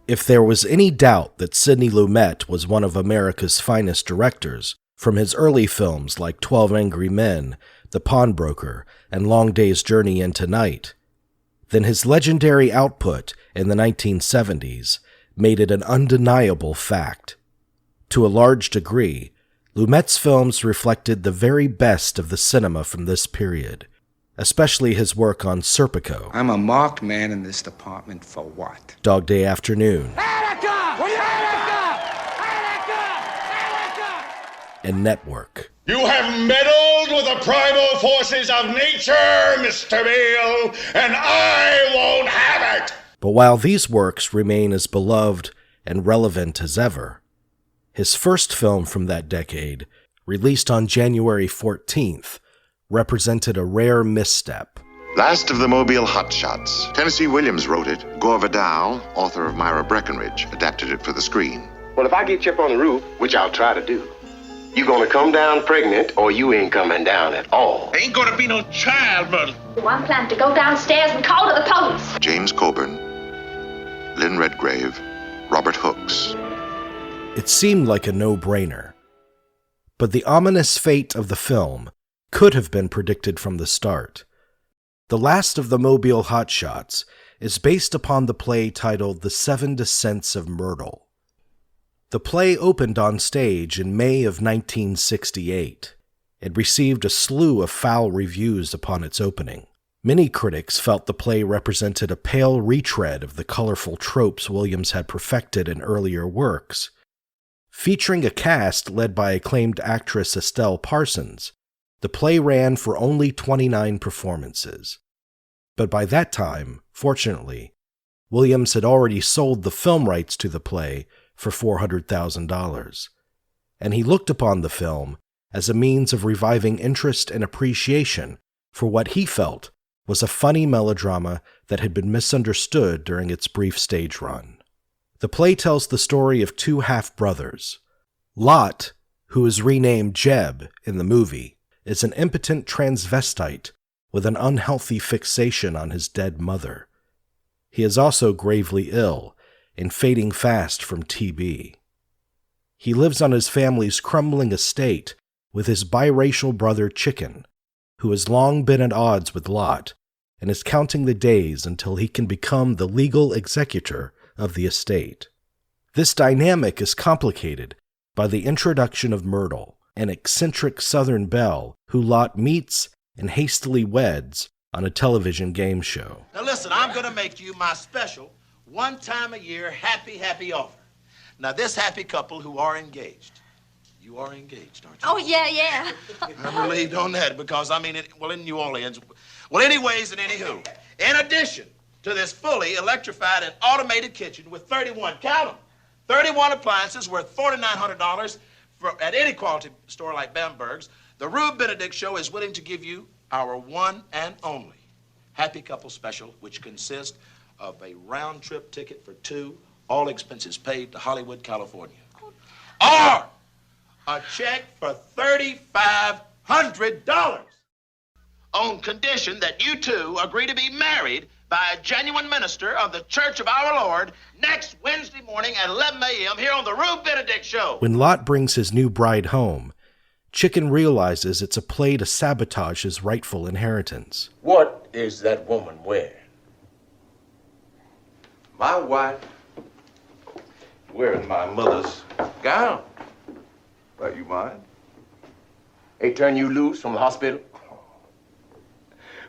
If there was any doubt that Sidney Lumet was one of America's finest directors, from his early films like 12 Angry Men, The Pawnbroker, and Long Day's Journey into Night, then his legendary output in the 1970s made it an undeniable fact. To a large degree, Lumet's films reflected the very best of the cinema from this period, especially his work on Serpico. I'm a marked man in this department for what? Dog Day Afternoon. And Network. You have meddled with the primal forces of nature, Mr. Beale, and I won't have it! But while these works remain as beloved and relevant as ever, his first film from that decade, released on January 14th, represented a rare misstep. Last of the Mobile Hotshots. Tennessee Williams wrote it. Gore Vidal, author of Myra Breckinridge, adapted it for the screen. Well, if I get you up on the roof, which I'll try to do, you gonna come down pregnant, or you ain't coming down at all. Ain't gonna be no child murder. I'm planning to go downstairs and call to the police. James Coburn, Lynn Redgrave, Robert Hooks. It seemed like a no-brainer. But the ominous fate of the film could have been predicted from the start. The last of the Mobile Hotshots is based upon the play titled The Seven Descents of Myrtle. The play opened on stage in May of 1968. It received a slew of foul reviews upon its opening. Many critics felt the play represented a pale retread of the colorful tropes Williams had perfected in earlier works. Featuring a cast led by acclaimed actress Estelle Parsons, the play ran for only 29 performances. But by that time, fortunately, Williams had already sold the film rights to the play for $400,000, and he looked upon the film as a means of reviving interest and appreciation for what he felt was a funny melodrama that had been misunderstood during its brief stage run. The play tells the story of two half-brothers. Lot, who is renamed Jeb in the movie, is an impotent transvestite with an unhealthy fixation on his dead mother. He is also gravely ill and fading fast from TB. He lives on his family's crumbling estate with his biracial brother Chicken, who has long been at odds with Lot and is counting the days until he can become the legal executor of the estate. This dynamic is complicated by the introduction of Myrtle, an eccentric Southern belle who Lot meets and hastily weds on a television game show. Now listen, I'm going to make you my special, one-time-a-year happy offer. Now this happy couple who are engaged. You are engaged, aren't you? Oh, yeah. I'm relieved on that because, in New Orleans. Well, anyways and anywho, in addition to this fully electrified and automated kitchen with 31 appliances worth $4,900 at any quality store like Bamberg's, the Rube Benedict Show is willing to give you our one and only Happy Couple Special, which consists of a round-trip ticket for two, all expenses paid to Hollywood, California. Or a check for $3,500 on condition that you two agree to be married by a genuine minister of the Church of Our Lord next Wednesday morning at 11 a.m. here on the Rube Benedict Show. When Lot brings his new bride home, Chicken realizes it's a play to sabotage his rightful inheritance. What is that woman wearing? My wife wearing my mother's gown. Why, you mind? They turn you loose from the hospital?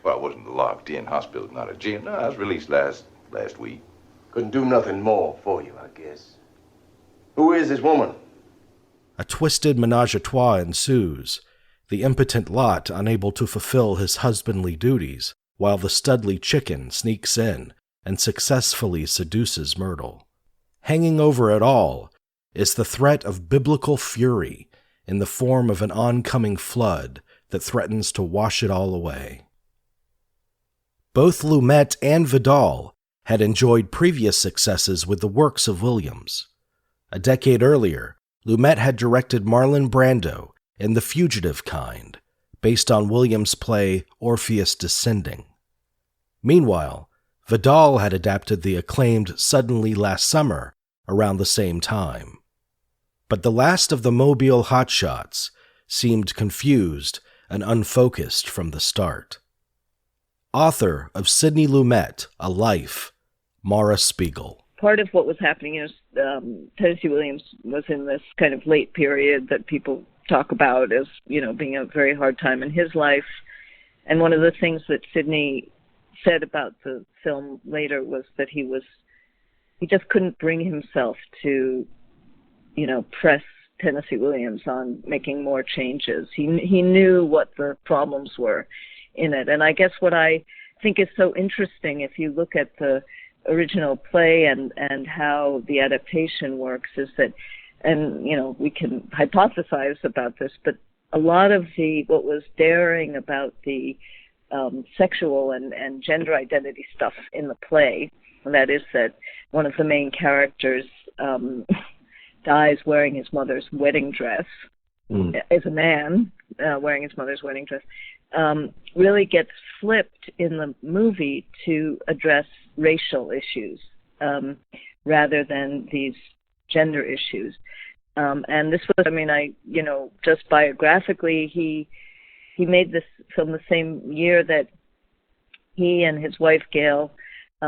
Well, I wasn't locked in. Hospital's not a jail. No, I was released last week. Couldn't do nothing more for you, I guess. Who is this woman? A twisted menage-a-trois ensues, the impotent Lot unable to fulfill his husbandly duties, while the studly Chicken sneaks in and successfully seduces Myrtle. Hanging over it all is the threat of biblical fury in the form of an oncoming flood that threatens to wash it all away. Both Lumet and Vidal had enjoyed previous successes with the works of Williams. A decade earlier, Lumet had directed Marlon Brando in The Fugitive Kind, based on Williams' play Orpheus Descending. Meanwhile, Vidal had adapted the acclaimed Suddenly Last Summer around the same time. But the last of the Mobile hotshots seemed confused and unfocused from the start. Author of Sidney Lumet, A Life, Mara Spiegel. Part of what was happening is Tennessee Williams was in this kind of late period that people talk about as, being a very hard time in his life. And one of the things that Sidney said about the film later was that he just couldn't bring himself to, press Tennessee Williams on making more changes. He knew what the problems were in it. And I guess what I think is so interesting, if you look at the original play and how the adaptation works, is that, and we can hypothesize about this, but a lot of what was daring about the sexual and gender identity stuff in the play, and that is that one of the main characters dies wearing his mother's wedding dress, as a man wearing his mother's wedding dress, really gets flipped in the movie to address racial issues rather than these gender issues. And this was, just biographically, he made this film the same year that he and his wife, Gail,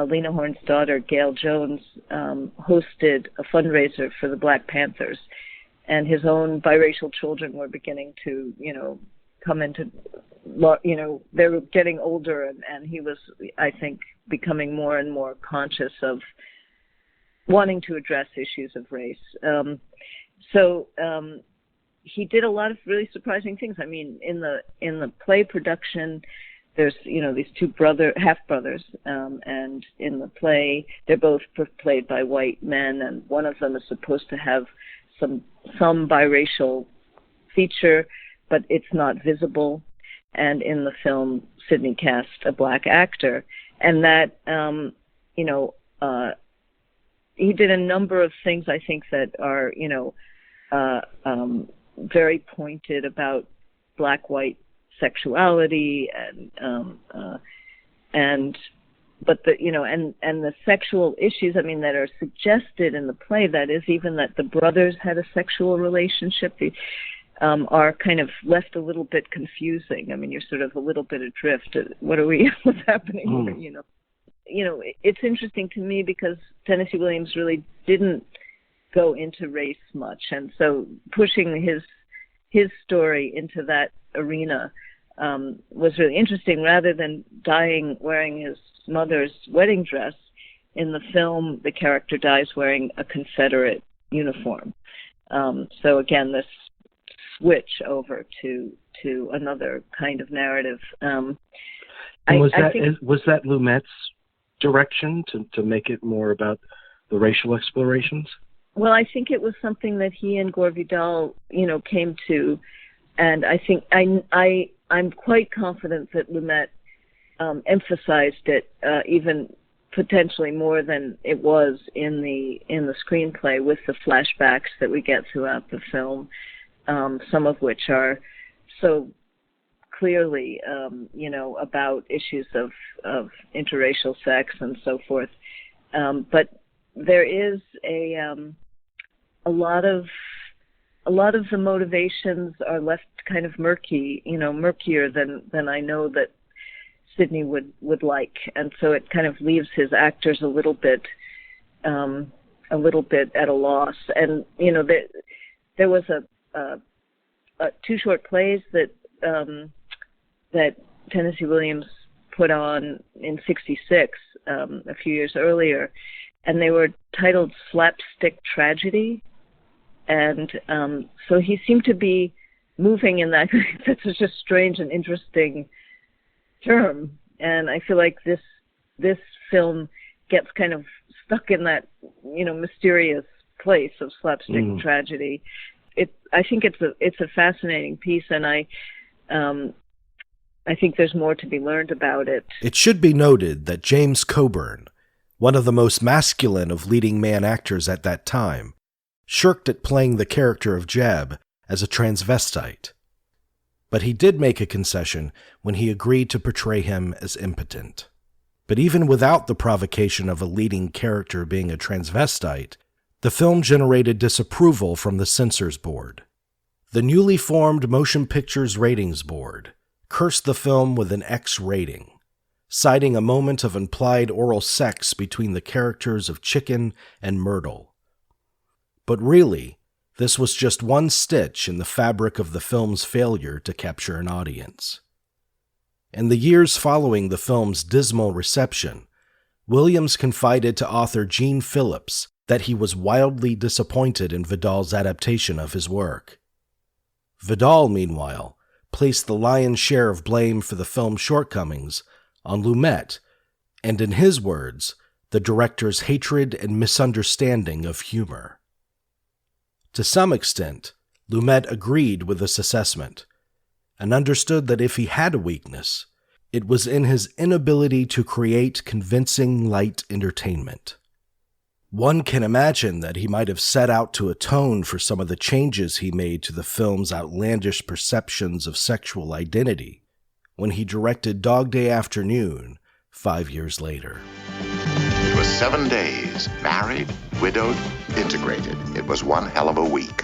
Lena Horne's daughter, Gail Jones, hosted a fundraiser for the Black Panthers. And his own biracial children were beginning to, come into, they were getting older, and he was, I think, becoming more and more conscious of wanting to address issues of race. So he did a lot of really surprising things. I mean, in the play production, there's these two half brothers, and in the play they're both played by white men, and one of them is supposed to have some biracial feature, but it's not visible. And in the film, Sidney cast a black actor, and that he did a number of things, I think, that are very pointed about black-white sexuality but the sexual issues, that are suggested in the play, that is, even that the brothers had a sexual relationship, are kind of left a little bit confusing. I mean, you're sort of a little bit adrift. What's happening here, it's interesting to me because Tennessee Williams really didn't go into race much, and so pushing his story into that arena was really interesting. Rather than dying wearing his mother's wedding dress, in the film the character dies wearing a Confederate uniform. So again, this switch over to another kind of narrative. Was that Lumet's direction to make it more about the racial explorations? Well, I think it was something that he and Gore Vidal, came to, and I think I'm quite confident that Lumet emphasized it even potentially more than it was in the screenplay, with the flashbacks that we get throughout the film, some of which are so clearly, about issues of interracial sex and so forth. But there is a lot of the motivations are left kind of murky, murkier than I know that Sidney would like, and so it kind of leaves his actors a little bit at a loss. And there was two short plays that Tennessee Williams put on in '66, a few years earlier, and they were titled Slapstick Tragedy. And so he seemed to be moving in that. That's such a strange and interesting term, and I feel like this film gets kind of stuck in that mysterious place of slapstick tragedy. I think it's a fascinating piece, and I think there's more to be learned about it. It should be noted that James Coburn, one of the most masculine of leading man actors at that time, shirked at playing the character of Jeb as a transvestite. But he did make a concession when he agreed to portray him as impotent. But even without the provocation of a leading character being a transvestite, the film generated disapproval from the censors board. The newly formed Motion Pictures Ratings Board cursed the film with an X rating, citing a moment of implied oral sex between the characters of Chicken and Myrtle. But really, this was just one stitch in the fabric of the film's failure to capture an audience. In the years following the film's dismal reception, Williams confided to author Gene Phillips that he was wildly disappointed in Vidal's adaptation of his work. Vidal, meanwhile, placed the lion's share of blame for the film's shortcomings on Lumet, and in his words, the director's hatred and misunderstanding of humor. To some extent, Lumet agreed with this assessment, and understood that if he had a weakness, it was in his inability to create convincing light entertainment. One can imagine that he might have set out to atone for some of the changes he made to the film's outlandish perceptions of sexual identity when he directed Dog Day Afternoon 5 years later. It was 7 days, married, widowed, integrated. It was one hell of a week.